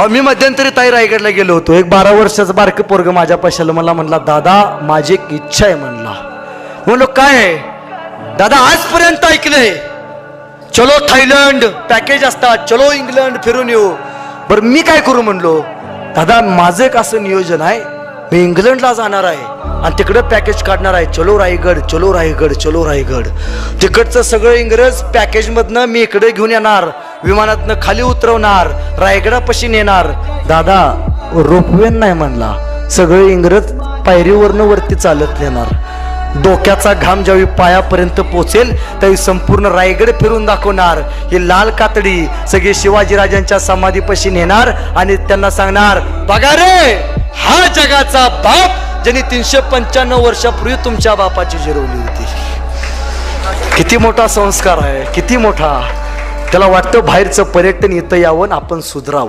मी मध्यंतरी ताई रायगडला गेलो होतो. एक 12 वर्षाचं बारकं पोरग माझ्या पाशाला मला म्हणला, दादा माझी एक इच्छा आहे म्हणला. म्हणलो काय आहे? दादा आजपर्यंत ऐकलंय चलो थायलंड पॅकेज असतात, चलो इंग्लंड फिरून येऊ. बरं मी काय करू म्हणलो, दादा माझं एक असं नियोजन आहे, मी इंग्लंडला जाणार आहे आणि तिकडं पॅकेज काढणार आहे, चलो रायगड चलो रायगड चलो रायगड. तिकडचं सगळं इंग्रज पॅकेजमधनं मी इकडे घेऊन येणार, विमानातनं खाली उतरवणार, रायगडापाशी नेणार. दादा रोपवेन नाही म्हणला, सगळे इंग्रज पायरीवरनं वरती चालत नेणार. डोक्याचा घाम ज्यावेळी पायापर्यंत पोचेल त्यावेळी संपूर्ण रायगड फिरून दाखवणार. ही लाल कातडी सगळे शिवाजीराजांच्या समाधीपाशी नेणार आणि त्यांना सांगणार, बघा रे हा जगाचा बाप ज्यांनी 395 वर्षापूर्वी तुमच्या बापाची जिरवली होती. किती मोठा संस्कार आहे, किती मोठा. त्याला वाटतं बाहेरचं पर्यटन इथं यावं आपण सुधरावं.